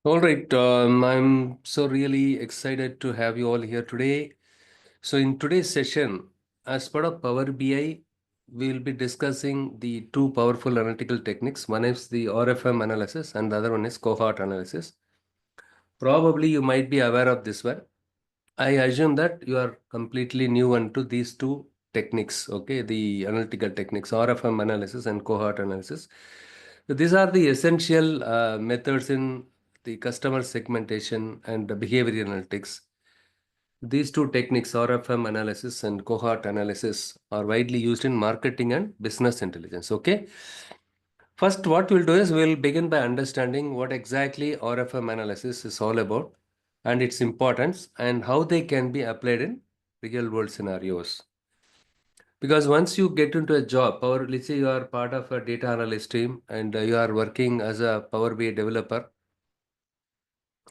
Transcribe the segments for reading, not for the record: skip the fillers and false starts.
All right, I'm so really excited to have you all here today. So, in today's session, as part of Power BI, we will be discussing the two powerful analytical techniques. One is the RFM analysis, and the other one is cohort analysis. Probably you might be aware of this one. I assume that you are completely new into these two techniques, okay? The analytical techniques, RFM analysis and cohort analysis. So these are the essential methods in the customer segmentation and the behavior analytics. These two techniques, RFM analysis and cohort analysis, are widely used in marketing and business intelligence, okay? First, what we'll do is we'll begin by understanding what exactly RFM analysis is all about and its importance and how they can be applied in real world scenarios. Because once you get into a job, or let's say you are part of a data analyst team and you are working as a Power BI developer.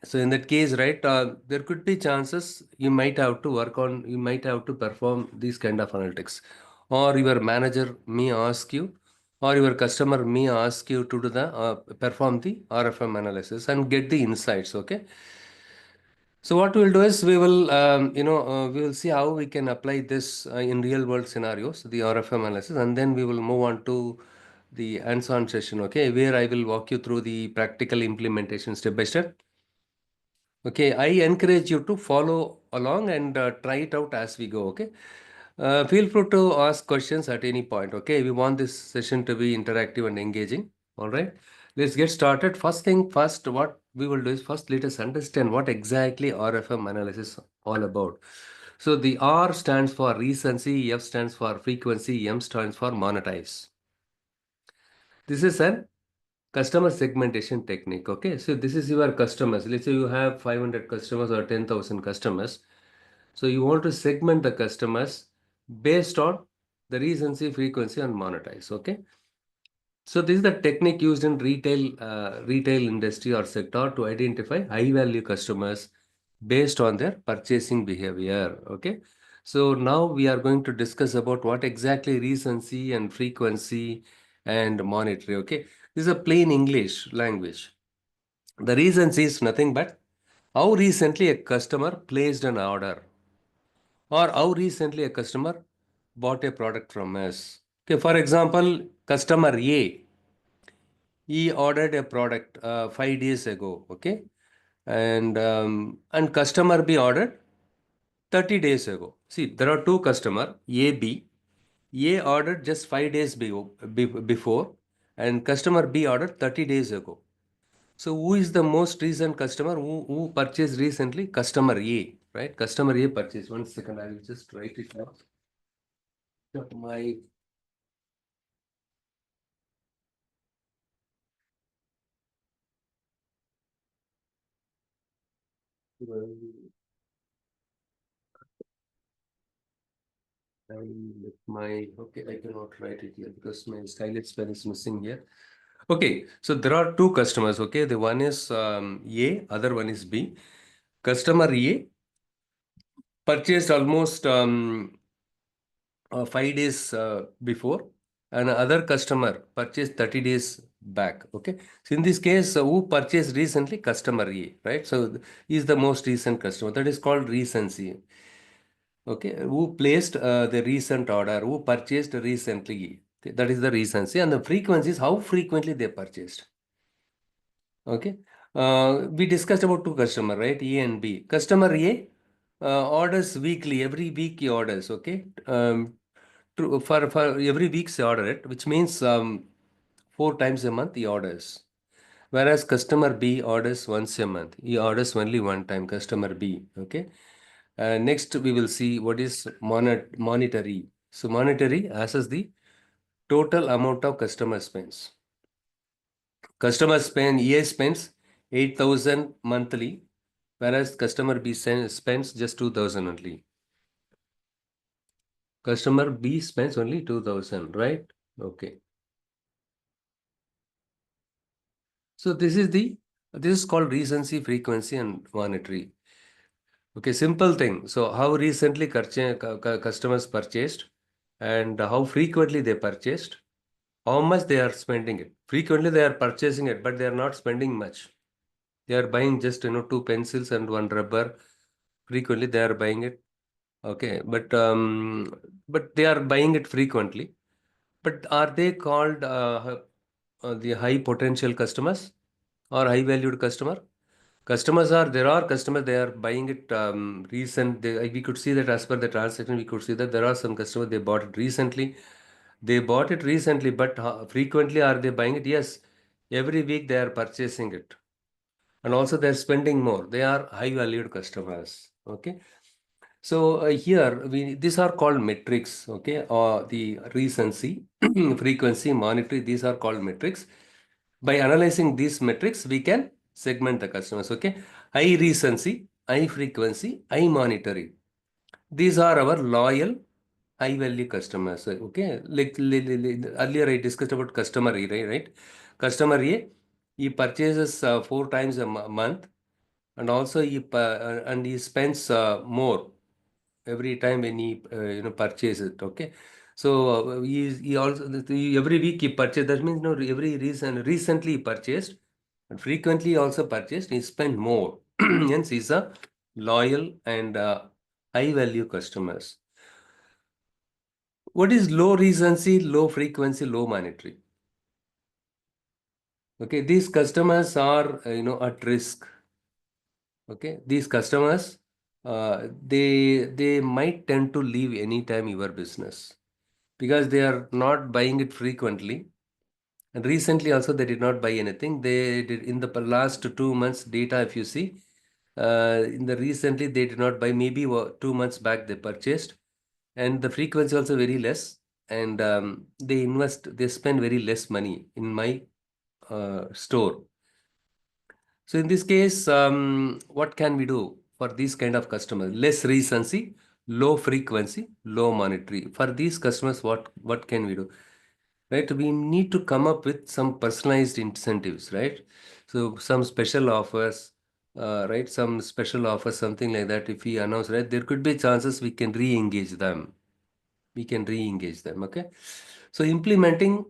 So in that case, right, there could be chances you might have to perform these kind of analytics. Or your manager may ask you, or your customer may ask you to do perform the RFM analysis and get the insights, okay? So what we'll do is we will see how we can apply this in real world scenarios, the RFM analysis, and then we will move on to the hands-on session, okay, where I will walk you through the practical implementation step by step. Okay, I encourage you to follow along and try it out as we go, okay? Feel free to ask questions at any point, okay? We want this session to be interactive and engaging, all right? Let's get started. First thing first, what we will do is first let us understand what exactly RFM analysis all about. So the R stands for recency, F stands for frequency, M stands for monetize. This is an customer segmentation technique, okay? So this is your customers. Let's say you have 500 customers or 10,000 customers. So you want to segment the customers based on the recency, frequency, and monetize, okay? So this is the technique used in retail industry or sector to identify high value customers based on their purchasing behavior. Okay. So now we are going to discuss about what exactly recency and frequency and monetary. Okay. This is a plain English language. The recency is nothing but how recently a customer placed an order or how recently a customer bought a product from us. Okay. For example, customer A, he ordered a product 5 days ago, okay, and customer B ordered 30 days ago. See, there are two customer A B. A ordered just 5 days before, and customer B ordered 30 days ago. So who is the most recent customer who purchased recently? Customer A, right? Customer A purchased. 1 second, I will just write it down. My okay, I cannot write it here because my stylus pen is missing here. Okay, so there are two customers. Okay, the one is A, other one is B. Customer A purchased almost 5 days before, and other customer purchased 30 days back. Okay, so in this case, who purchased recently? Customer A, right? So he is the most recent customer. That is called recency. Okay, who placed the recent order, who purchased recently. Okay, that is the recency, and the frequency is how frequently they purchased. Okay. We discussed about two customer, right? A and B. Customer A orders weekly. Every week he orders. Okay. For every week he order it, which means 4 times a month he orders. Whereas customer B orders once a month. He orders only one time. Customer B. Okay. Next we will see what is monetary. So monetary assess the total amount of customer spends. Customer spend EA spends 8,000 monthly, whereas customer B spends just 2,000 only. Customer B spends only 2,000, right? Okay. So this is called recency, frequency, and monetary. Okay, simple thing. So how recently customers purchased and how frequently they purchased, how much they are spending it. Frequently they are purchasing it, but they are not spending much. They are buying just, two pencils and one rubber. Frequently, they are buying it. Okay, but they are buying it frequently. But are they called the high potential customers or high valued customer? Customers are There are customers, they are buying it we could see that as per the transaction, we could see that there are some customers, they bought it recently. They bought it recently, but frequently are they buying it? Yes, every week they are purchasing it, and also they're spending more. They are high valued customers. Okay. So here we these are called metrics, okay, or the recency, frequency, monetary. These are called metrics. By analyzing these metrics, we can segment the customers. Okay, high recency, high frequency, high monetary. These are our loyal, high value customers. Okay, like earlier I discussed about customer A, right? Customer A, he purchases 4 times a month, and also he spends more every time when he purchase it. Okay, so he also every week he purchased. That means, every recently he purchased, and frequently also purchased. He spent more. Hence, he's a loyal and high value customers. What is low recency, low frequency, low monetary? Okay, these customers are at risk. Okay, these customers, they might tend to leave anytime your business, because they are not buying it frequently. And recently also they did not buy anything. They did in the last 2 months data, if you see, in the recently they did not buy. Maybe 2 months back they purchased, and the frequency also very less. And they spend very less money in my store. So in this case, what can we do for these kind of customers? Less recency, low frequency, low monetary. For these customers, what can we do? Right? We need to come up with some personalized incentives, right? So some special offers, right? Some special offers, something like that. If we announce, right, there could be chances we can re-engage them. We can re-engage them. Okay. So implementing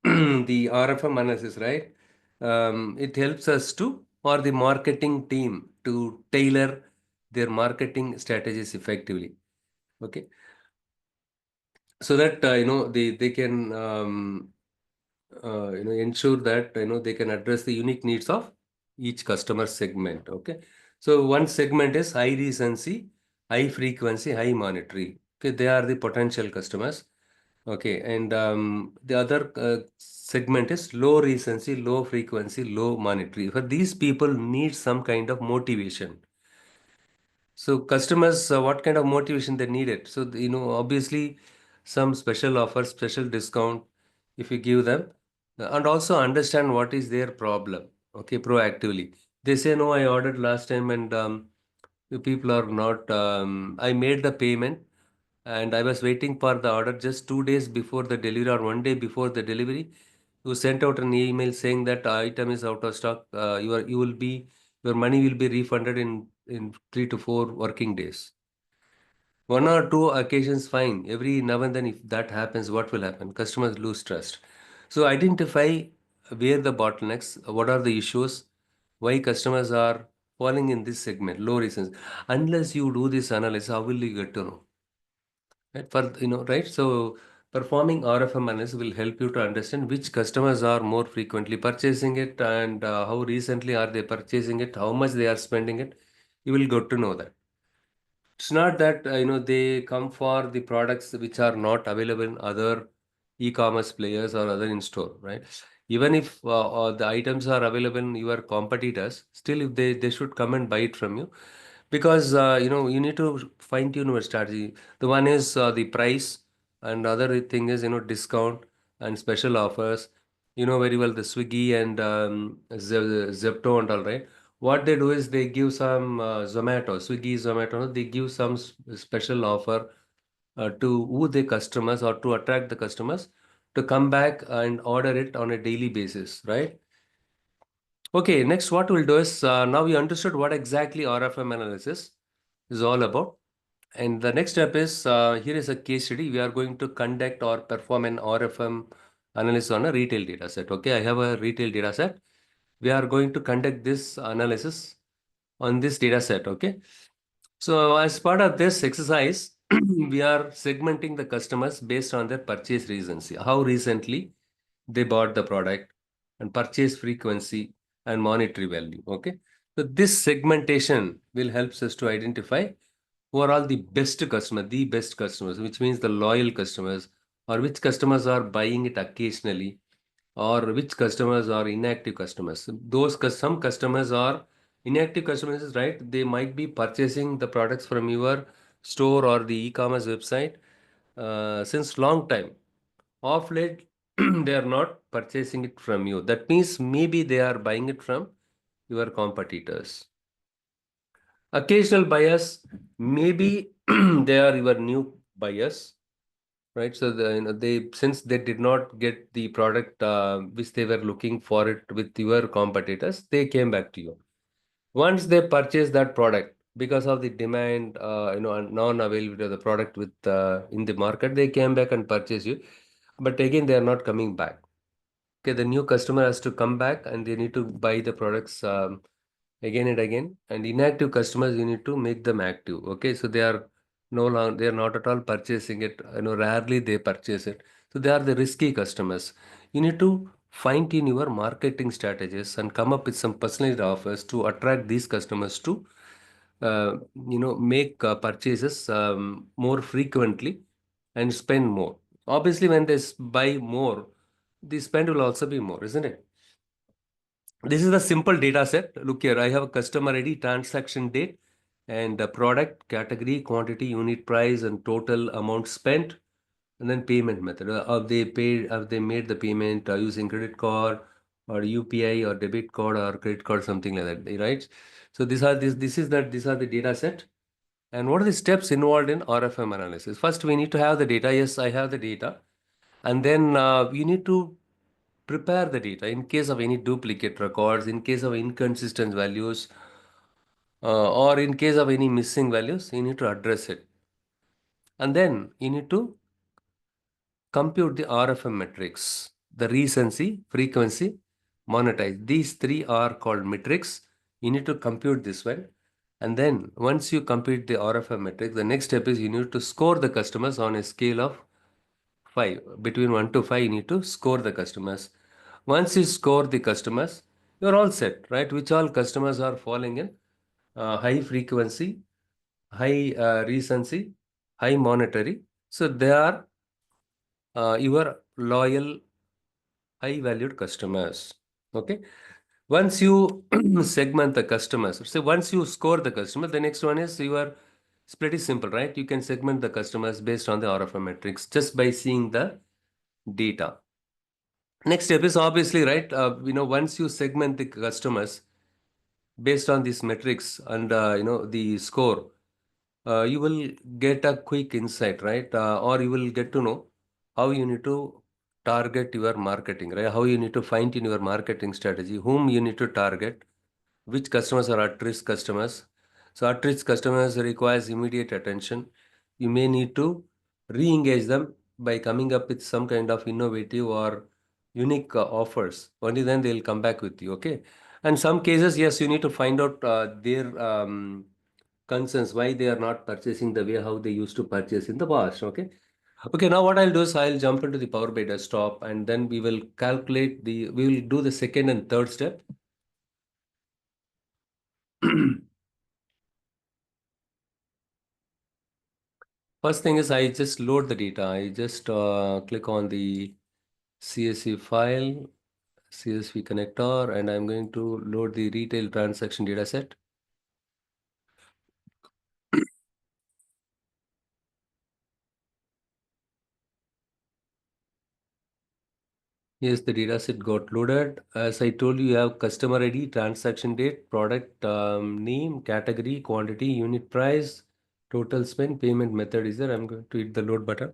the RFM analysis, right? It helps us to, or the marketing team, to tailor their marketing strategies effectively. Okay, so that they can ensure that they can address the unique needs of each customer segment. Okay, so one segment is high recency, high frequency, high monetary. Okay, they are the potential customers. Okay, and the other segment is low recency, low frequency, low monetary. For these people need some kind of motivation. So customers, what kind of motivation they need it? So obviously some special offer, special discount, if you give them, and also understand what is their problem. Okay, proactively. They say, no, I ordered last time, and the people are not. I made the payment, and I was waiting for the order just 2 days before the delivery, or one day before the delivery. You sent out an email saying that item is out of stock. Your money will be refunded in 3 to 4 working days. One or two occasions, fine. Every now and then, if that happens, what will happen? Customers lose trust. So identify where the bottlenecks, what are the issues, why customers are falling in this segment, low reasons. Unless you do this analysis, how will you get to know? Right? Right? So performing RFM analysis will help you to understand which customers are more frequently purchasing it, and how recently are they purchasing it, how much they are spending it. You will get to know that. It's not that they come for the products which are not available in other e-commerce players or other in store, right? Even if the items are available in your competitors, still if they should come and buy it from you, because you need to fine tune your strategy. The one is the price, and other thing is discount and special offers. You know very well the Swiggy and Zepto and all, right? What they do is they give some Swiggy, Zomato, they give some special offer to who the customers, or to attract the customers to come back and order it on a daily basis, right? Okay, next what we'll do is, now we understood what exactly RFM analysis is all about. And the next step is, here is a case study. We are going to conduct or perform an RFM analysis on a retail data set. Okay, I have a retail data set. we are going to conduct this analysis on this data set. Okay. So as part of this exercise, we are segmenting the customers based on their purchase reasons. How recently they bought the product and purchase frequency and monetary value. Okay. So this segmentation will help us to identify who are all the best customers, which means the loyal customers, or which customers are buying it occasionally, or which customers are inactive customers. Some customers are inactive customers, is right? They might be purchasing the products from your store or the e-commerce website since long time. Of late, they are not purchasing it from you. That means maybe they are buying it from your competitors. Occasional buyers, maybe they are your new buyers, right? So they, since they did not get the product which they were looking for it with your competitors, they came back to you. Once they purchase that product because of the demand, and non-availability of the product with in the market, they came back and purchase you. But again, they are not coming back. Okay, the new customer has to come back and they need to buy the products again and again. And inactive customers, you need to make them active. Okay, so they are no longer, they are not at all purchasing it. Rarely they purchase it. So they are the risky customers. You need to fine tune your marketing strategies and come up with some personalized offers to attract these customers to, make purchases more frequently and spend more. Obviously, when they buy more, the spend will also be more, isn't it? This is the simple data set. Look here, I have a customer ID, transaction date, and the product, category, quantity, unit price, and total amount spent, and then payment method. Have they made the payment using credit card or UPI or debit card or credit card, something like that, right? So these are the data set. And what are the steps involved in RFM analysis? First, we need to have the data. Yes, I have the data. And then you need to prepare the data in case of any duplicate records, in case of inconsistent values, or in case of any missing values, you need to address it. And then you need to compute the RFM metrics, the recency, frequency, monetize. These three are called metrics. You need to compute this one. And then once you compute the RFM metric, the next step is you need to score the customers on a scale of 5. Between 1 to 5, you need to score the customers. Once you score the customers, you're all set, right? Which all customers are falling in high frequency, high recency, high monetary. So they are your loyal, high valued customers. Okay. Once you segment the customers, so once you score the customer, the next one is it's pretty simple, right? You can segment the customers based on the RFM metrics just by seeing the data. Next step is obviously, right, once you segment the customers based on these metrics and, the score, you will get a quick insight, right? Or you will get to know how you need to target your marketing, right? How you need to fine tune your marketing strategy, whom you need to target, which customers are at-risk customers. So at-risk customers requires immediate attention. You may need to re-engage them by coming up with some kind of innovative or unique offers. Only then they'll come back with you. Okay. And some cases, yes, you need to find out their concerns, why they are not purchasing the way how they used to purchase in the past. Okay. Okay, now what I'll do is I'll jump into the Power BI desktop and then we will do the second and third step. First thing is I just load the data. I just click on the CSV file, CSV connector, and I'm going to load the retail transaction data set. Yes, the data set got loaded. As I told you, you have customer ID, transaction date, product name, category, quantity, unit price, total spend, payment method is there. I'm going to hit the load button.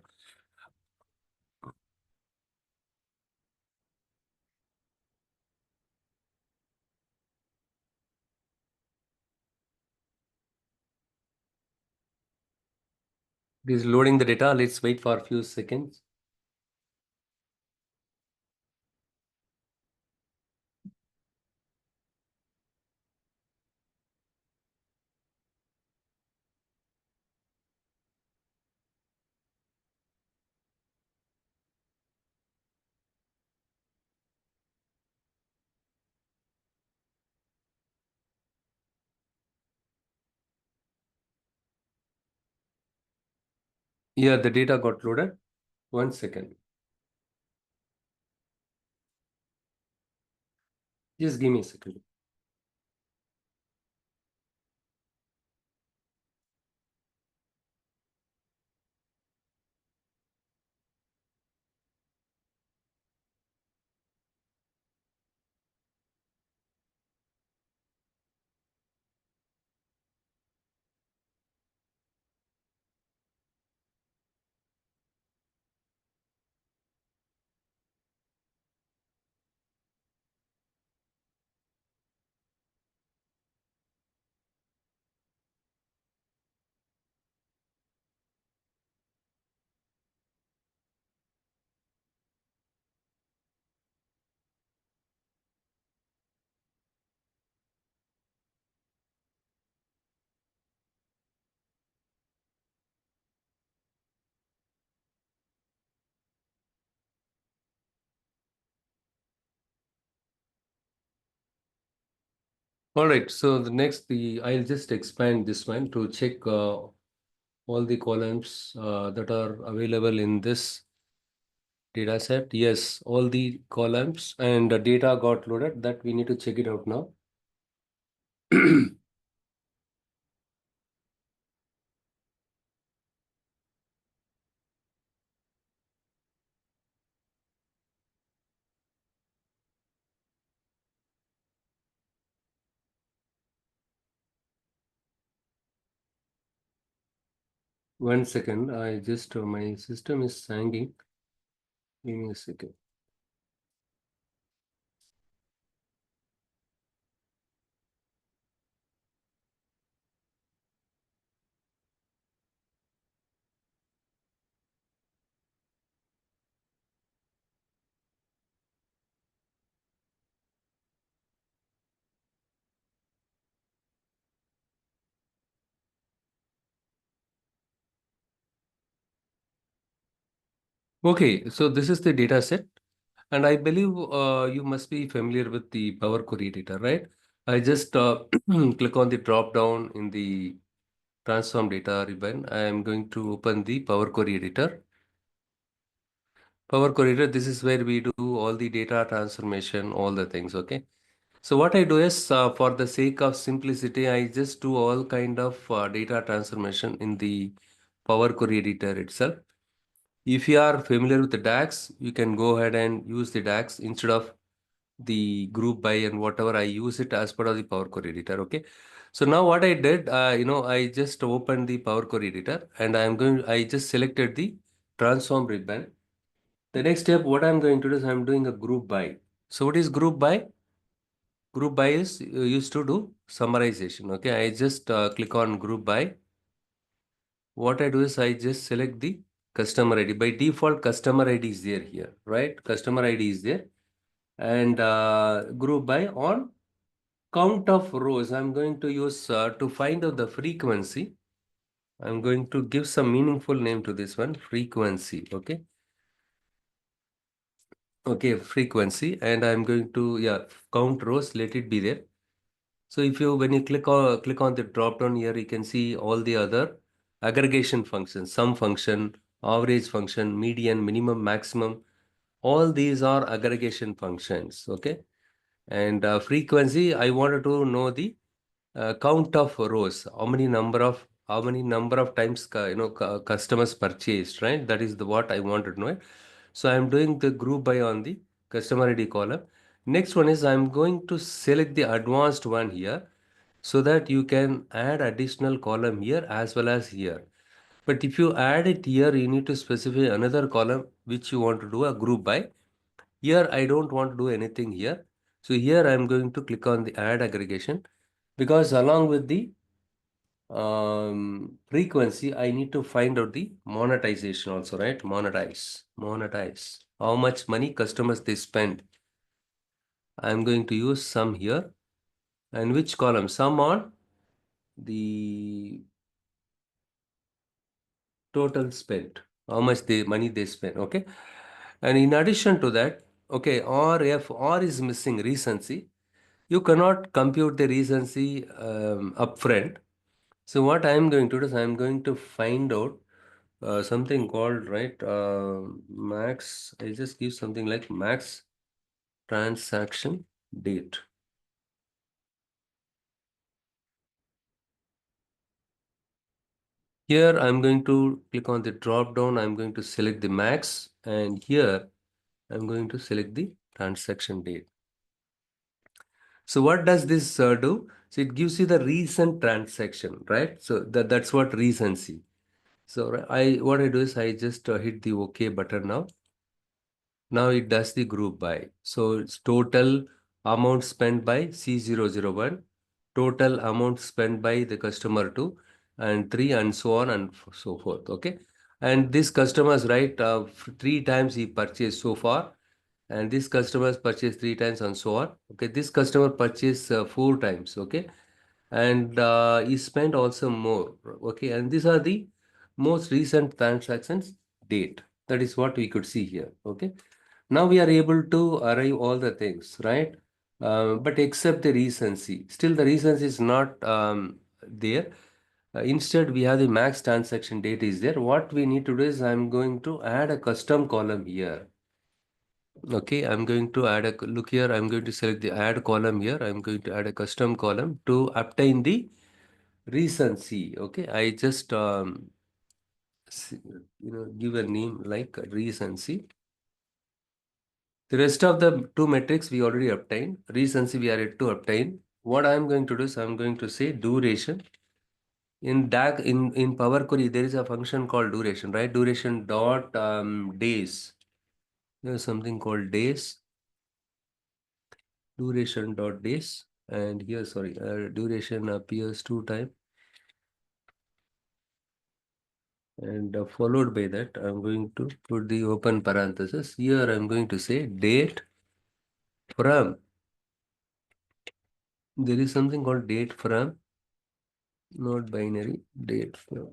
This is loading the data. Let's wait for a few seconds. Yeah, the data got loaded. 1 second. Just give me a second. All right. So the next, I'll just expand this one to check all the columns that are available in this data set. Yes, all the columns and the data got loaded. That we need to check it out now. 1 second. I just my system is hanging. Give me a second. Okay, so this is the data set, and I believe you must be familiar with the Power Query editor, right? I just click on the drop down in the transform data ribbon. I am going to open the Power Query editor. Power Query editor, this is where we do all the data transformation, all the things, okay? So what I do is, for the sake of simplicity, I just do all kind of data transformation in the Power Query editor itself. If you are familiar with the DAX, you can go ahead and use the DAX instead of the group by and whatever. I use it as part of the Power Query editor. Okay. So now what I did, I just opened the Power Query editor and I just selected the transform ribbon. The next step, what I'm going to do is I'm doing a group by. So what is group by? Group by is used to do summarization. Okay. I just click on group by. What I do is I just select the customer ID. By default, customer ID is there here, right? Customer ID is there. And group by on count of rows. I'm going to use to find out the frequency. I'm going to give some meaningful name to this one, frequency. Okay. Okay, frequency. And I'm going to, yeah, count rows, let it be there. So when you click on the drop down here, you can see all the other aggregation functions, sum function, average function, median, minimum, maximum. All these are aggregation functions. Okay. And frequency, I wanted to know the count of rows, how many number of times customers purchased, right? That is the what I wanted to know. So I'm doing the group by on the customer ID column. Next one is I'm going to select the advanced one here so that you can add additional column here as well as here. But if you add it here, you need to specify another column which you want to do a group by. Here, I don't want to do anything here. So here I'm going to click on the add aggregation because along with the frequency, I need to find out the monetization also, right? Monetize. How much money customers they spend. I'm going to use sum here. And which column? Sum on the total spent. How much money they spend. Okay. And in addition to that, okay, or if or is missing recency, you cannot compute the recency upfront. So what I am going to do is I am going to find out something called, right, max. I just give something like max transaction date. Here I'm going to click on the drop down. I'm going to select the max, and here I'm going to select the transaction date. So what does this do? So it gives you the recent transaction, right? So that's what recency. So what I do is I just hit the OK button now. Now it does the group by. So it's total amount spent by C001, total amount spent by the customer 2 and 3, and so on and so forth. Okay. And this customers, right, 3 times he purchased so far, and this customers purchased 3 times and so on. Okay. This customer purchased 4 times. Okay. And he spent also more. Okay. And these are the most recent transactions date. That is what we could see here. Okay. Now we are able to arrive all the things, right? But except the recency. Still the recency is not there. Instead, we have the max transaction date is there. What we need to do is I'm going to add a custom column here. Okay, I'm going to add a look here. I'm going to select the add column here. I'm going to add a custom column to obtain the recency. Okay, I just give a name like recency. The rest of the two metrics we already obtained. Recency we are yet to obtain. What I am going to do is I am going to say duration. In DAG in Power Query there is a function called duration, right? Duration dot days. There is something called days. Duration dot days, and here sorry, duration appears 2 times, and followed by that I'm going to put the open parenthesis. Here I'm going to say date from. There is something called date from, not binary, date from.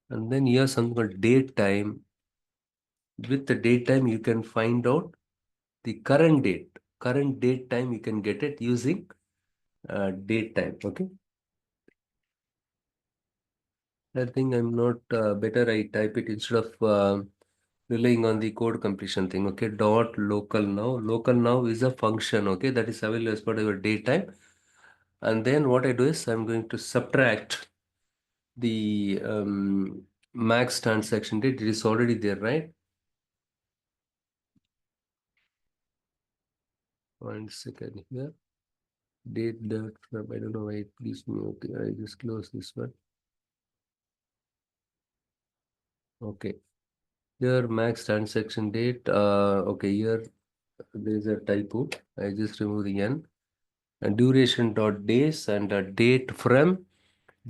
And then here something called date time. With the date time, you can find out the current date. Current date time, you can get it using date time. Okay. I think I'm not better. I type it instead of relying on the code completion thing. Okay. Dot local now. Local now is a function. Okay. That is available as part of your date time. And then what I do is I'm going to subtract the max transaction date. It is already there, right? 1 second here. Date dot from, I don't know why it gives me. Okay, I just close this one. Okay. Here max transaction date. Okay, here there is a typo. I just remove the n. And duration dot days, and date from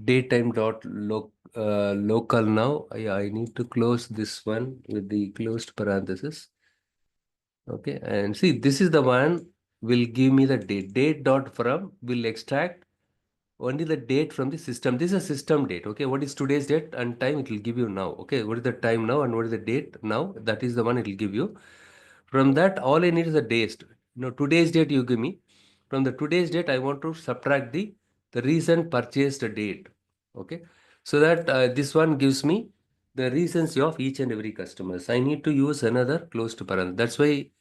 date time dot local now. I need to close this one with the closed parenthesis. Okay, and see, this is the one will give me the date. Date dot from will extract only the date from the system. This is a system date. Okay, what is today's date and time? It will give you now. Okay, what is the time now and what is the date now? That is the one it will give you. From that, all I need is the days. Today's date you give me. From the today's date, I want to subtract the recent purchased date. Okay, so that this one gives me the recency of each and every customers. I need to use another closed parenthesis. That's why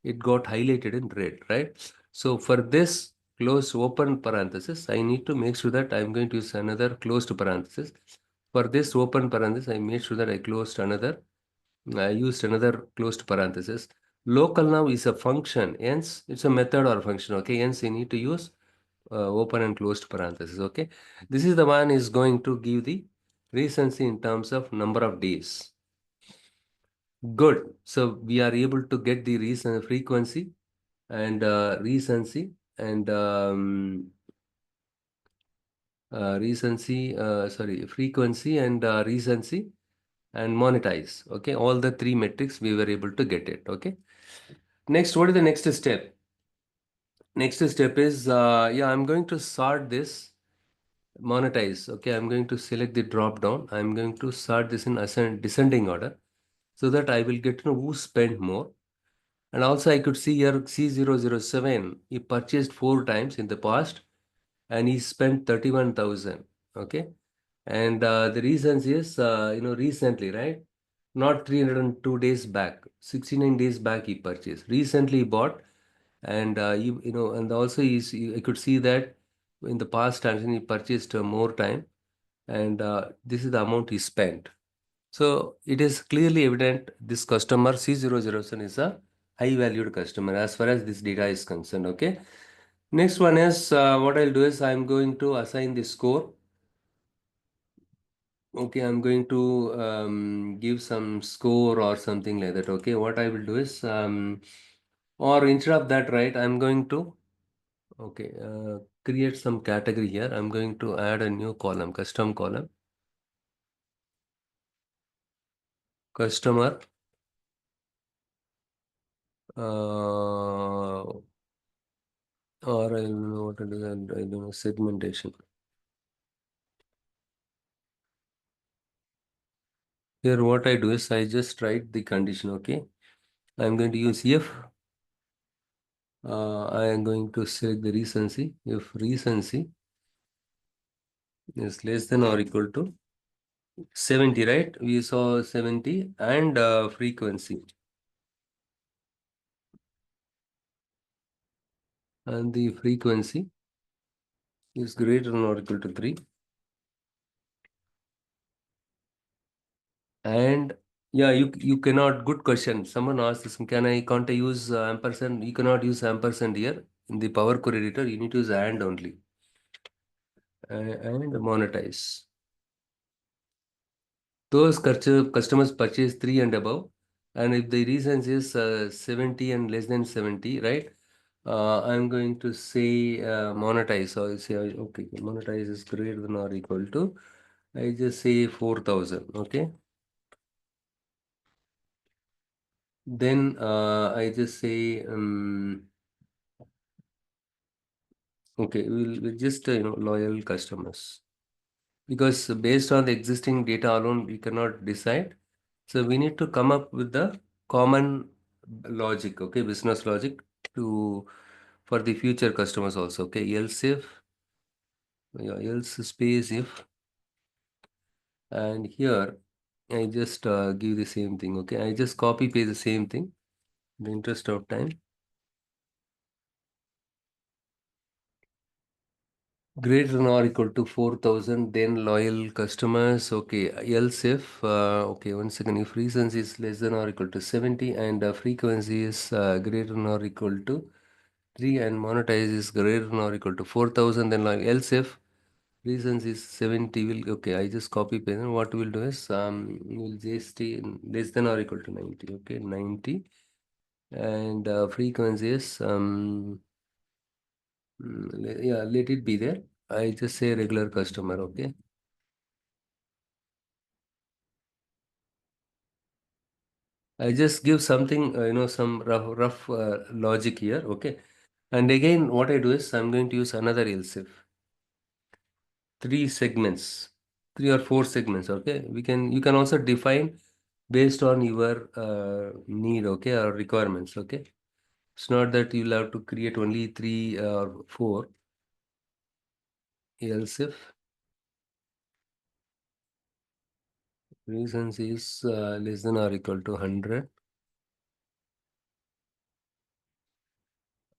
it got highlighted in red, right? So for this close open parenthesis, I need to make sure that I'm going to use another closed parenthesis. For this open parenthesis, I made sure that I used another closed parenthesis. Local now is a function, hence it's a method or function, okay? Hence you need to use open and closed parenthesis, okay? This is the one is going to give the recency in terms of number of days. Good. So we are able to get the reason frequency and recency and frequency and recency and monetize. Okay, all the three metrics we were able to get it. Okay. Next, what is the next step? Next step is yeah, I'm going to sort this monetize. Okay, I'm going to select the drop down. I'm going to sort this in descending order so that I will get to know who spent more. And also I could see here C007, he purchased 4 times in the past and he spent 31,000. Okay. And the reasons is, recently, right? Not 302 days back, 69 days back he purchased. Recently he bought, and and also I could see that in the past transaction he purchased more time, and this is the amount he spent. So it is clearly evident this customer C007 is a high valued customer as far as this data is concerned. Okay. Next one is what I'll do is I'm going to assign the score. Okay, I'm going to give some score or something like that. Okay, what I will do is, or instead of that, right, I'm going to, okay, create some category here. I'm going to add a new column, custom column, customer, or I don't know what to do, I don't know, segmentation. Here, what I do is I just write the condition, okay? I'm going to use if I am going to select the recency. If recency is less than or equal to 70, right? We saw 70 and frequency. And the frequency is greater than or equal to 3. And yeah, you cannot, good question. Someone asked this, can't I use ampersand? You cannot use ampersand here. In the Power Query Editor, you need to use and only. And monetize. Those customers purchase 3 and above, and if the reasons is 70 and less than 70, right? I'm going to say monetize. So I say, okay, monetize is greater than or equal to, I just say 4,000. Okay. Then I just say, okay, we'll just, loyal customers. Because based on the existing data alone, we cannot decide. So we need to come up with the common logic, okay, business logic to for the future customers also. Okay, else if, yeah, else space if, and here I just give the same thing. Okay, I just copy paste the same thing. In the interest of time, greater than or equal to 4,000, then loyal customers. Okay, else if, okay, one second, if reasons is less than or equal to 70 and frequency is greater than or equal to 3 and monetize is greater than or equal to 4,000, then loyal. Else if reasons is 70, will, okay, I just copy paste, and what we'll do is, we'll just stay less than or equal to 90. Okay, 90, and frequency is, yeah, let it be there. I just say regular customer. Okay. I just give something, some rough logic here. Okay. And again, what I do is I'm going to use another else if. Three segments, 3 or 4 segments. Okay. You can also define based on your need. Okay. Or requirements. Okay. It's not that you'll have to create only 3 or 4. Else if reasons is less than or equal to 100.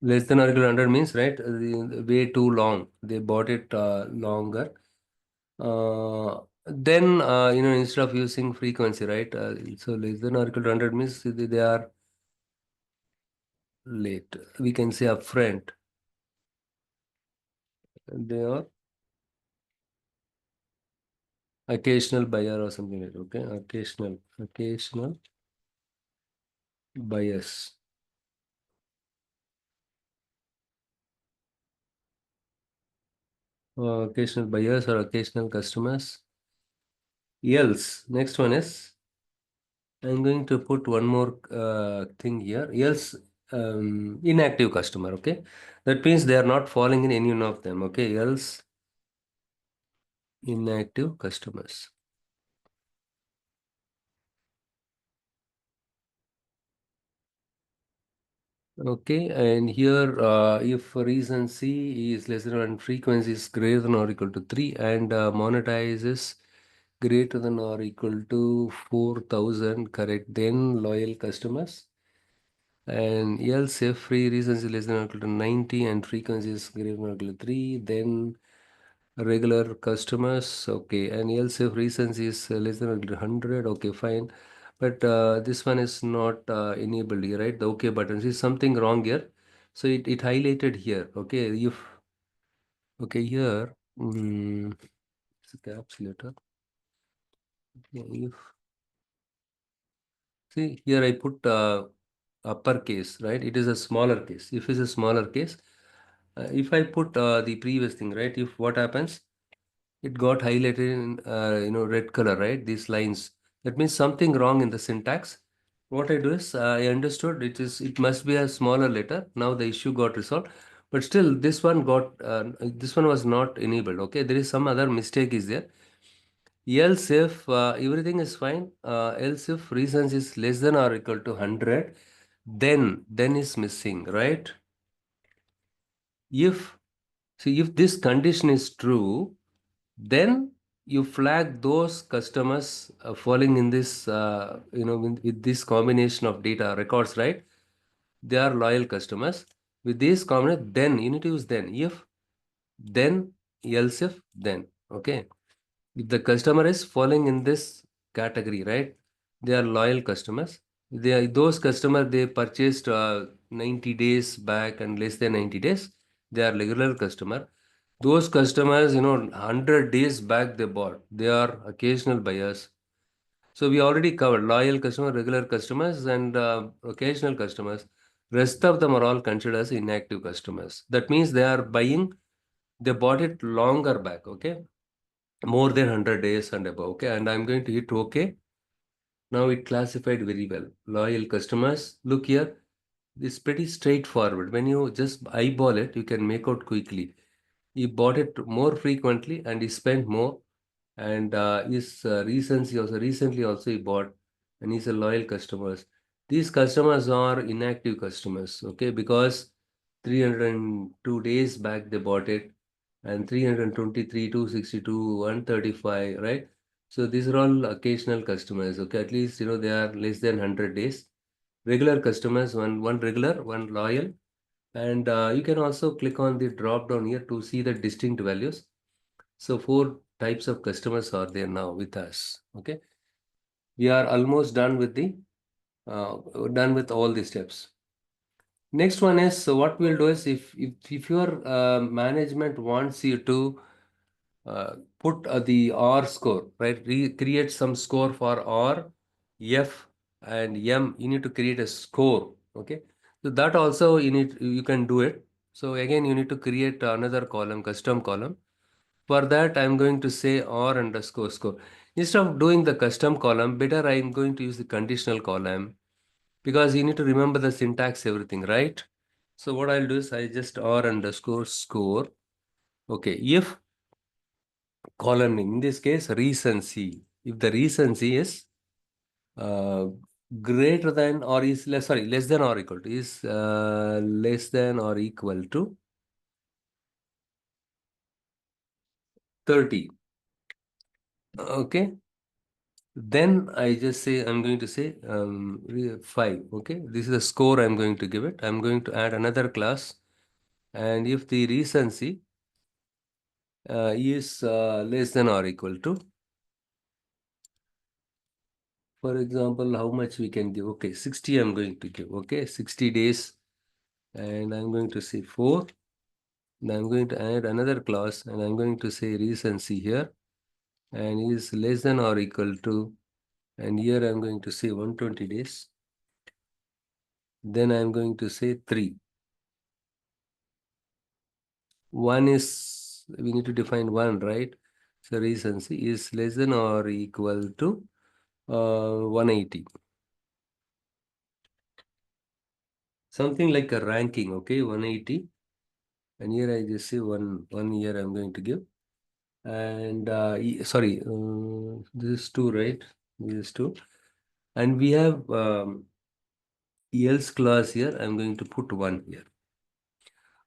Less than or equal to 100 means, right? Way too long. They bought it longer. Then, instead of using frequency, right? So less than or equal to 100 means they are late. We can say upfront. They are occasional buyer or something like that. Okay. Occasional buyers. Occasional buyers or occasional customers. Else, next one is, I'm going to put one more thing here. Else, inactive customer. Okay. That means they are not falling in any one of them. Okay. Else, inactive customers. Okay, and here if reason C is less than and frequency is greater than or equal to 3 and monetize is greater than or equal to 4,000, correct, then loyal customers. And else if free reasons is less than or equal to 90 and frequency is greater than or equal to 3, then regular customers, okay, and else if reasons is less than or equal to 100, okay, fine. But this one is not enabled here, right? The okay button. See something wrong here. So it highlighted here. Okay, if okay here, it's a caps letter. Yeah, if see here I put uppercase, right? It is a smaller case. If it's a smaller case, if I put the previous thing, right? If what happens? It got highlighted in red color, right? These lines. That means something wrong in the syntax. What I do is I understood it must be a smaller letter. Now the issue got resolved, but still this one was not enabled. Okay, there is some other mistake is there. Else if everything is fine, else if reasons is less than or equal to 100, then is missing, right? If See if this condition is true, then you flag those customers falling in this with this combination of data records, right? They are loyal customers. With this combination, then you need to use then if, then, else if, then. Okay, if the customer is falling in this category, right, they are loyal customers. They are those customers, they purchased 90 days back and less than 90 days, they are regular customer. Those customers, 100 days back they bought, they are occasional buyers. So we already covered loyal customer, regular customers, and occasional customers. Rest of them are all considered as inactive customers. That means they are buying, they bought it longer back, okay? More than 100 days and above, okay? And I'm going to hit okay. Now it classified very well. Loyal customers, look here, it's pretty straightforward. When you just eyeball it, you can make out quickly. He bought it more frequently and he spent more. And his reasons he also recently also he bought, and he's a loyal customers. These customers are inactive customers, okay? Because 302 days back they bought it, and 323, 262, 135, right? So these are all occasional customers, okay? At least they are less than 100 days. Regular customers, one regular, one loyal, and you can also click on the drop down here to see the distinct values. So four types of customers are there now with us. Okay, we are almost done with the done with all the steps. Next one is, so what we'll do is, if your management wants you to put the R score, right? Create some score for R, F, and M. You need to create a score. Okay, so that also you can do it. So again, you need to create another column, custom column. For that, I'm going to say R underscore score. Instead of doing the custom column, better I'm going to use the conditional column, because you need to remember the syntax, everything, right? So what I'll do is I just R underscore score. Okay, if column name, in this case, recency. If the recency is uh, greater than or is less, sorry, less than or equal to, is less than or equal to 30. Okay. Then I just say, I'm going to say 5. Okay. This is the score I'm going to give it. I'm going to add another class. And if the recency is less than or equal to, for example, how much we can give? Okay, 60 I'm going to give. Okay, 60 days. And I'm going to say 4. Then I'm going to add another class and I'm going to say recency here. And is less than or equal to, and here I'm going to say 120 days. Then I'm going to say 3. One is, we need to define one, right? So recency is less than or equal to 180. Something like a ranking, okay, 180. And here I just say one year I'm going to give. And sorry, this is 2, right? This is 2. And we have else clause here, I'm going to put 1 here.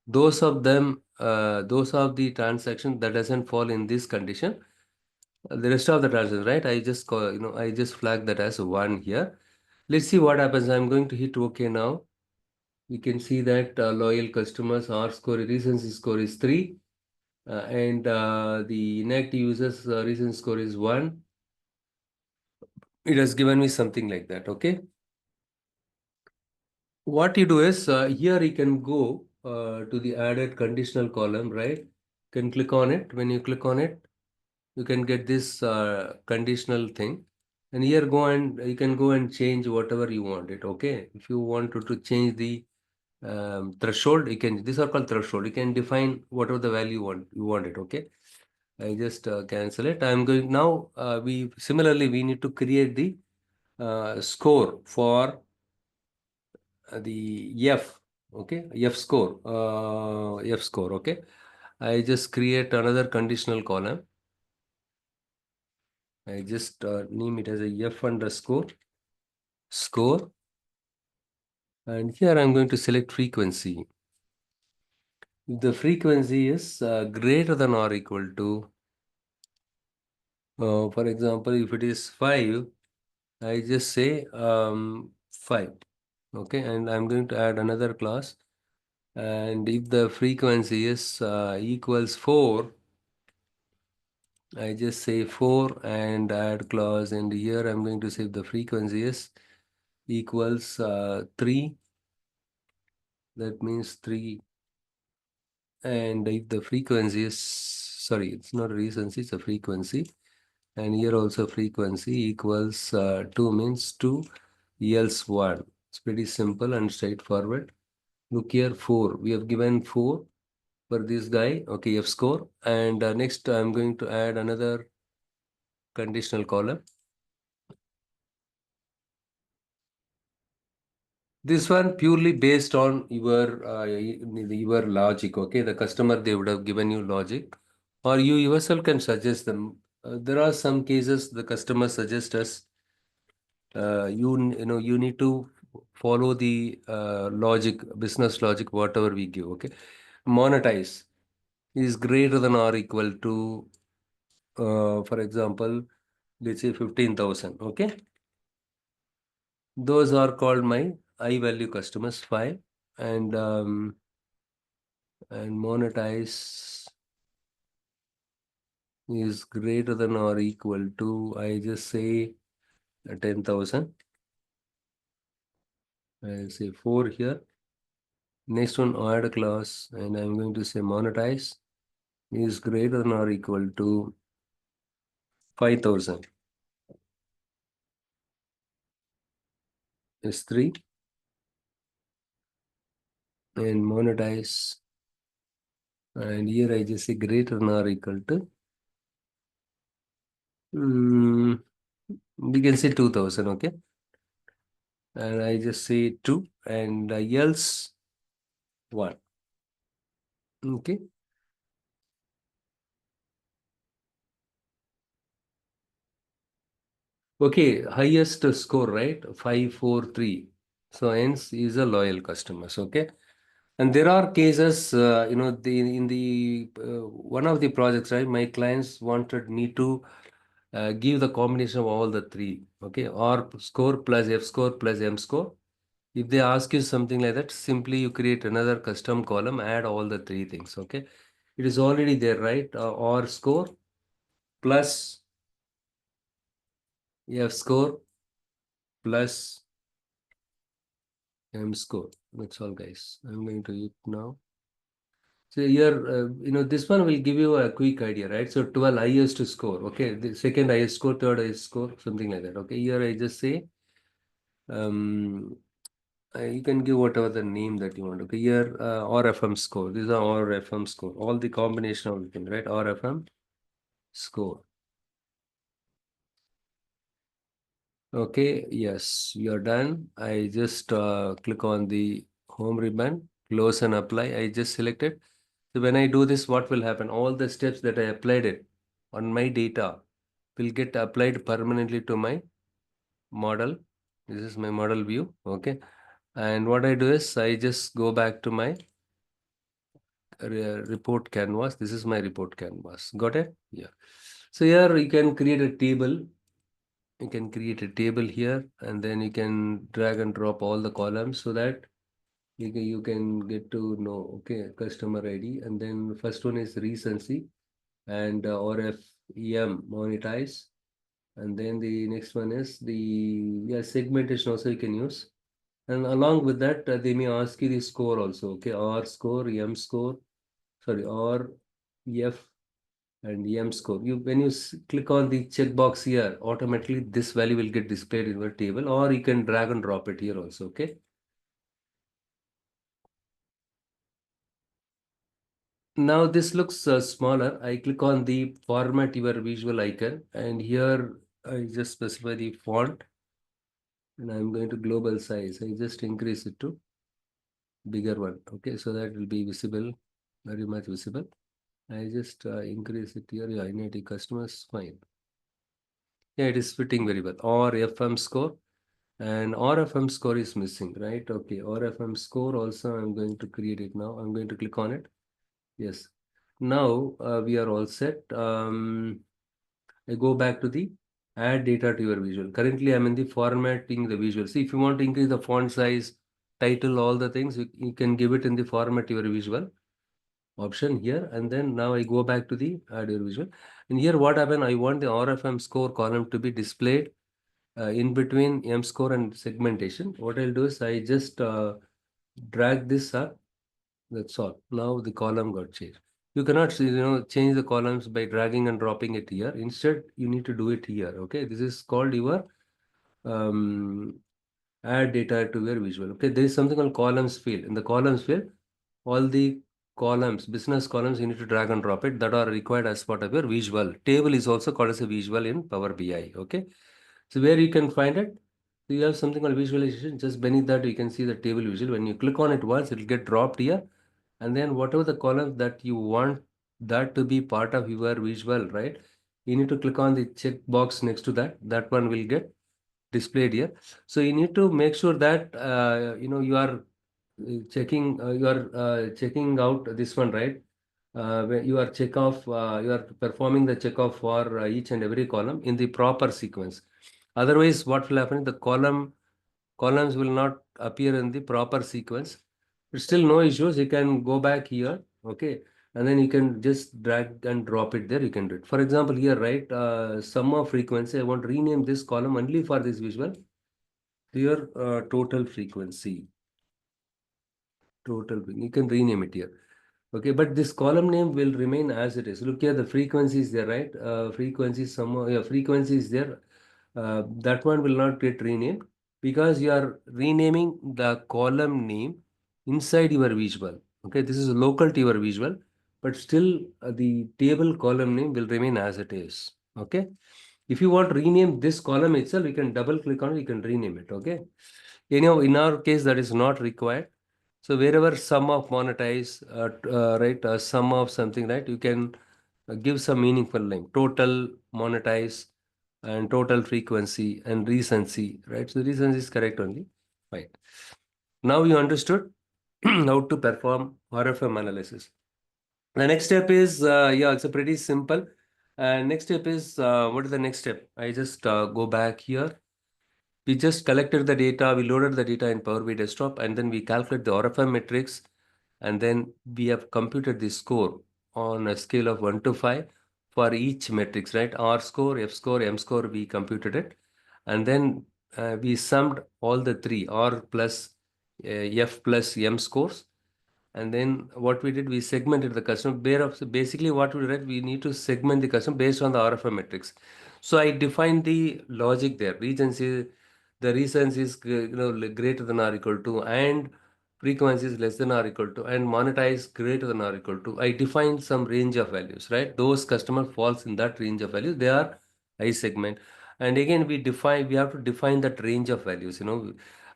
Those of them, those of the transaction that doesn't fall in this condition, the rest of the transactions, right? I just call, I just flag that as 1 here. Let's see what happens. I'm going to hit OK now. We can see that loyal customers R score, recency score is 3, and the inactive users recency score is 1. It has given me something like that. Okay. What you do is here you can go to the added conditional column, right? You can click on it. When you click on it, you can get this conditional thing. And here go and you can go and change whatever you want it. Okay. If you want to change the threshold, you can, these are called threshold. You can define whatever the value you want it. Okay. I just cancel it. I'm going now. We similarly, we need to create the score for the F, okay, F score, F score, okay. I just create another conditional column. I just name it as a F underscore score, and here I'm going to select frequency. If the frequency is greater than or equal to, for example, if it is 5, I just say 5, okay, and I'm going to add another class. And if the frequency is equals 4, I just say 4 and add clause, and here I'm going to say the frequency is equals 3. That means 3. And if the frequency is, sorry, it's not a recency, it's a frequency. And here also frequency equals 2 means 2, else 1. It's pretty simple and straightforward. Look here, 4. We have given 4 for this guy, okay, F score. And next I'm going to add another conditional column. This one purely based on your logic, okay? The customer, they would have given you logic, or you yourself can suggest them. There are some cases the customer suggests us, you need to follow the logic, business logic, whatever we give, okay? Monetize is greater than or equal to, for example, let's say 15,000, okay? Those are called my high value customers, 5. And monetize is greater than or equal to, I just say 10,000. I'll say 4 here. Next one, add a clause, and I'm going to say monetize is greater than or equal to 5,000 is 3, and monetize, and here I just say greater than or equal to, we can say 2,000, okay? And I just say 2, and else 1, okay? Okay, highest score, right? 543. So hence is a loyal customers. Okay. And there are cases, in the one of the projects, right? My clients wanted me to give the combination of all the three. Okay. R score plus F score plus M score. If they ask you something like that, simply you create another custom column, add all the three things. Okay. It is already there, right? R score plus F score plus M score. That's all, guys. I'm going to it now. So here, this one will give you a quick idea, right? So 12 highest score. Okay, the second highest score, third highest score, something like that. Okay, here I just say, um, you can give whatever the name that you want. Okay, here RFM score. These are RFM score. All the combination of the thing, right? RFM score. Okay, yes, we are done. I just click on the home ribbon, close and apply. I just selected. So when I do this, what will happen? All the steps that I applied it on my data will get applied permanently to my model. This is my model view. Okay. And what I do is I just go back to my report canvas. This is my report canvas. Got it? Yeah. So here you can create a table. You can create a table here, and then you can drag and drop all the columns so that you can get to know, okay, customer ID. And then first one is recency and RFEM monetize. And then the next one is the, yeah, segmentation also you can use. And along with that, they may ask you the score also. Okay, R score, M score, sorry, R, F, and M score. You when you click on the checkbox here, automatically this value will get displayed in your table, or you can drag and drop it here also. Okay. Now this looks smaller. I click on the format your visual icon, and here I just specify the font, and I'm going to global size. I just increase it to bigger one. Okay, so that will be visible, very much visible. I just increase it here. Yeah, NIT customers, fine. Yeah, it is fitting very well. Or FM score, and RFM score is missing, right? Okay, RFM score also I'm going to create it now. I'm going to click on it. Yes. Now we are all set. I go back to the add data to your visual. Currently, I'm in the formatting the visual. See, if you want to increase the font size, title, all the things, you can give it in the format your visual option here. And then now I go back to the add your visual. And here what happened, I want the RFM score column to be displayed in between M score and segmentation. What I'll do is I just drag this up. That's all. Now the column got changed. You cannot, change the columns by dragging and dropping it here. Instead, you need to do it here. Okay, this is called your um, add data to your visual. Okay, there is something called columns field. In the columns field, all the columns, business columns, you need to drag and drop it that are required as part of your visual. Table is also called as a visual in Power BI. Okay, so where you can find it, so you have something called visualization. Just beneath that, you can see the table visual. When you click on it once, it will get dropped here. And then whatever the columns that you want that to be part of your visual, right? You need to click on the check box next to that. That one will get displayed here. So you need to make sure that you are checking out this one, right? Where you are you are performing the check off for each and every column in the proper sequence. Otherwise, what will happen? The columns will not appear in the proper sequence. But still no issues. You can go back here, okay, and then you can just drag and drop it there. You can do it. For example, here, right, sum of frequency. I want to rename this column only for this visual. Here, total frequency. Total. You can rename it here. Okay, but this column name will remain as it is. Look here, the frequency is there, right? Frequency some, yeah, frequency is there. That one will not get renamed because you are renaming the column name inside your visual. Okay, this is local to your visual, but still the table column name will remain as it is. Okay, if you want to rename this column itself, you can double click on it, you can rename it. Okay, in our case, that is not required. So wherever sum of monetize, right, sum of something, right, you can give some meaningful name. Total monetize and total frequency and recency, right? So recency is correct only. Fine. Now you understood how to perform RFM analysis. The next step is, yeah, it's a pretty simple. Next step is, what is the next step? I just go back here. We just collected the data, we loaded the data in Power BI Desktop, and then we calculate the RFM metrics, and then we have computed the score on a scale of 1 to 5 for each metrics, right? R score, F score, M score, we computed it. And then we summed all the three, R plus F plus M scores. And then what we did, we segmented the customer. Basically, what we did, we need to segment the customer based on the RFM metrics. So I defined the logic there. The reasons is greater than or equal to, and frequency is less than or equal to, and monetize greater than or equal to. I defined some range of values, right? Those customer falls in that range of values. They are I segment. And again, we have to define that range of values,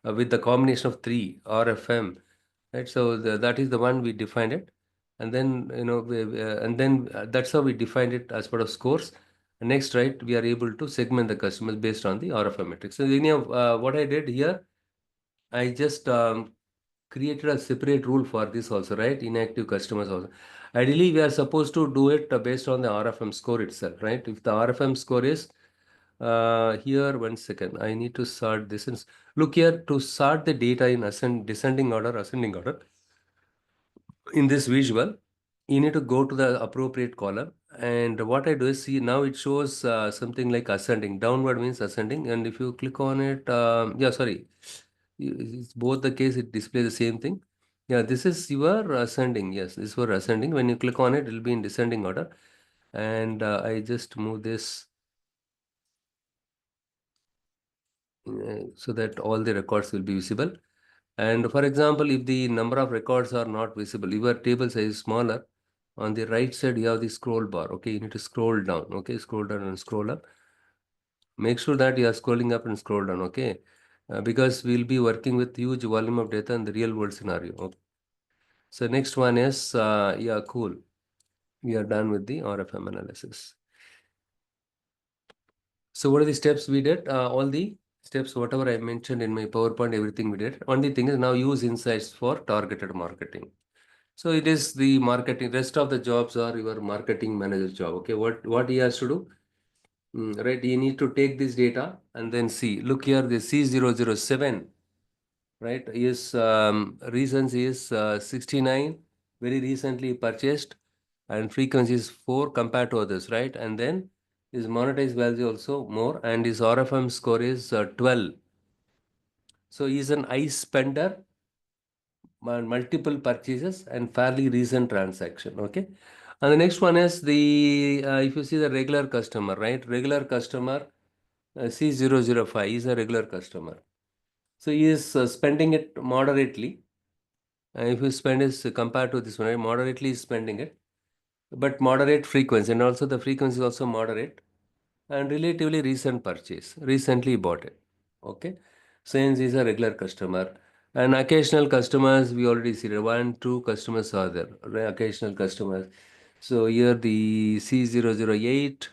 with the combination of three RFM, right? So that is the one we defined it. And then, that's how we defined it as part of scores. Next, right, we are able to segment the customers based on the RFM metrics. So, what I did here, I just created a separate rule for this also, right? Inactive customers also. Ideally, we are supposed to do it based on the RFM score itself, right? If the RFM score is here, 1 second, I need to sort this. Look here, to sort the data in descending order, ascending order. In this visual, you need to go to the appropriate column. And what I do is, see, now it shows something like ascending. Downward means ascending. And if you click on it, yeah, sorry, it's both the case, it displays the same thing. Yeah, this is your ascending. Yes, this is for ascending. When you click on it, it will be in descending order. And I just move this so that all the records will be visible. And for example, if the number of records are not visible, your table size is smaller. On the right side, you have the scroll bar. Okay, you need to scroll down. Okay, scroll down and scroll up. Make sure that you are scrolling up and scroll down. Okay, because we'll be working with huge volume of data in the real world scenario. Okay. So next one is, yeah, cool. We are done with the RFM analysis. So what are the steps we did? All the steps, whatever I mentioned in my PowerPoint, everything we did. Only thing is now use insights for targeted marketing. So it is the marketing. Rest of the jobs are your marketing manager's job. Okay, what he has to do? Right, you need to take this data and then see. Look here, the C007. Right, is reasons is 69, very recently purchased, and frequency is 4 compared to others. Right, and then his monetized value also more, and his RFM score is 12. So he's an high spender, multiple purchases, and fairly recent transaction. Okay. And the next one is the, if you see the regular customer, right? Regular customer, C005 is a regular customer. So he is spending it moderately. If you spend is compared to this one, right? Moderately is spending it, but moderate frequency, and also the frequency is also moderate, and relatively recent purchase, recently bought it. Okay, since he's a regular customer. And occasional customers, we already see that one, two customers are there, right? Occasional customers. So here the C008,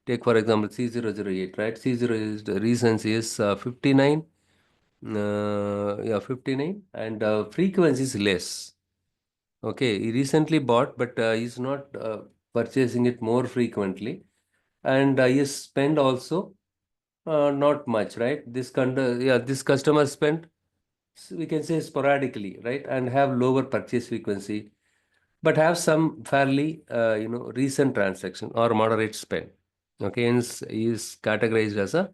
take for example C008, right? C0 is the recency is 59, yeah, 59, and frequency is less. Okay, he recently bought, but he's not purchasing it more frequently, and he spend also not much, right? Yeah, this customer spent, we can say sporadically, right, and have lower purchase frequency, but have some fairly, recent transaction or moderate spend. Okay, hence he is categorized as a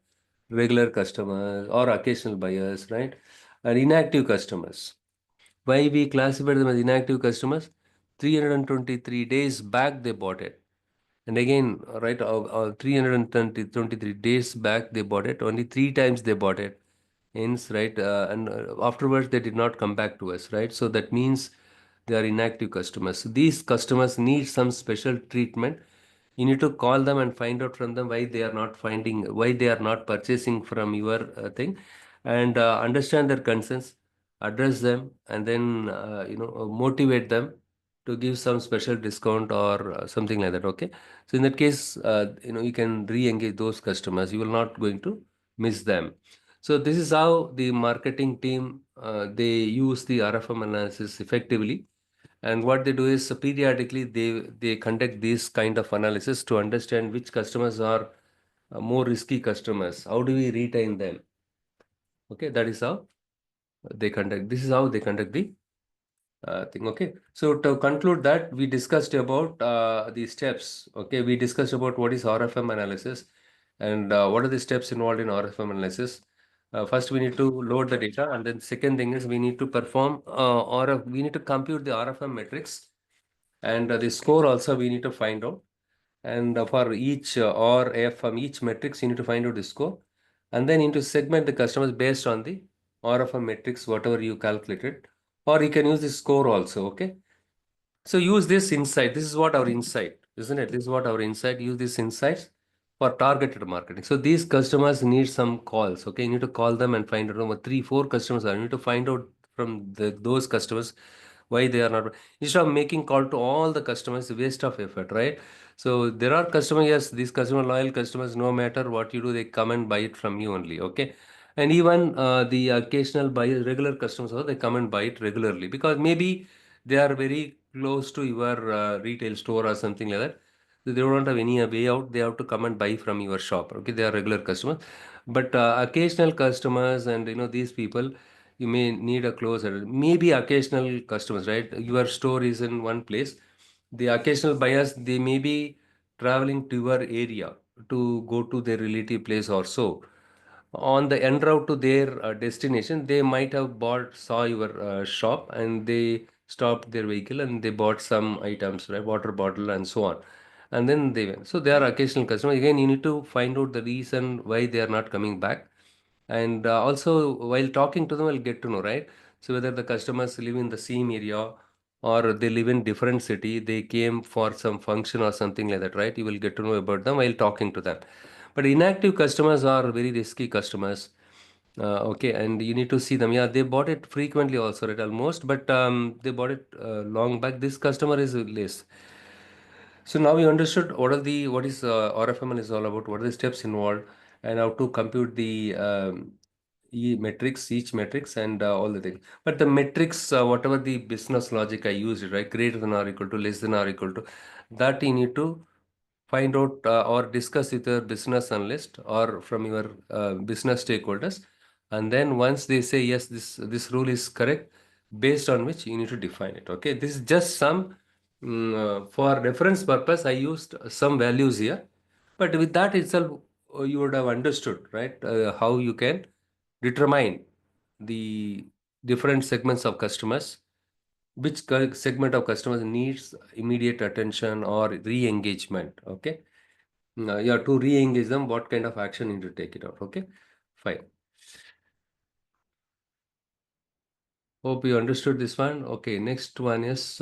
regular customer or occasional buyers, right, and inactive customers. Why we classify them as inactive customers? 323 days back they bought it. And again, right, 323 days back they bought it. Only three times they bought it. Hence, right, and afterwards they did not come back to us, right? So that means they are inactive customers. So these customers need some special treatment. You need to call them and find out from them why they are not finding, why they are not purchasing from your thing, and understand their concerns, address them, and then motivate them to give some special discount or something like that. Okay, so in that case, you can re-engage those customers. You will not going to miss them. So this is how the marketing team they use the RFM analysis effectively. And what they do is periodically they conduct this kind of analysis to understand which customers are more risky customers. How do we retain them? Okay, that is how they conduct. This is how they conduct the thing. Okay, so to conclude that, we discussed about the steps. Okay, we discussed about what is RFM analysis and what are the steps involved in RFM analysis. First, we need to load the data, and then second thing is we need to perform RF. We need to compute the RFM metrics, and the score also we need to find out. And for each or F from each metrics, you need to find out the score, and then you need to segment the customers based on the RFM metrics, whatever you calculated, or you can use the score also. Okay, so use this insight. This is what our insight, isn't it? This is what our insight. Use these insights for targeted marketing. So these customers need some calls. Okay, you need to call them and find out. Three, four customers are. You need to find out from those customers why they are not. Instead of making call to all the customers, waste of effort, right? So there are customers. Yes, these customer loyal customers. No matter what you do, they come and buy it from you only. Okay, And even the occasional buyers, regular customers, they come and buy it regularly because maybe they are very close to your retail store or something like that. So they don't have any way out. They have to come and buy from your shop. Okay, they are regular customers, but occasional customers and these people, you may need a closer. Maybe occasional customers, right? Your store is in one place. The occasional buyers, they may be traveling to your area to go to their relative place or so. On the en route to their destination, they might have saw your shop, and they stopped their vehicle and they bought some items, right? Water bottle and so on. And then they went. So they are occasional customers. Again, you need to find out the reason why they are not coming back. And also, while talking to them, I'll get to know, right? So whether the customers live in the same area or they live in different city, they came for some function or something like that, right? You will get to know about them while talking to them. But inactive customers are very risky customers. Okay, and you need to see them. Yeah, they bought it frequently also, right? Almost, but they bought it long back. This customer is less. So now you understood what is RFML is all about, what are the steps involved, and how to compute the each metrics, and all the things. But the metrics, whatever the business logic I used, right, greater than or equal to, less than or equal to, that you need to find out or discuss with your business analyst or from your business stakeholders. And then once they say yes, this rule is correct, based on which you need to define it. Okay, this is just some for reference purpose. I used some values here, but with that itself, you would have understood, right, how you can determine the different segments of customers, which segment of customers needs immediate attention or re-engagement. Okay. Yeah, to re-engage them, what kind of action you need to take it out. Okay, fine. Hope you understood this one. Okay, next one is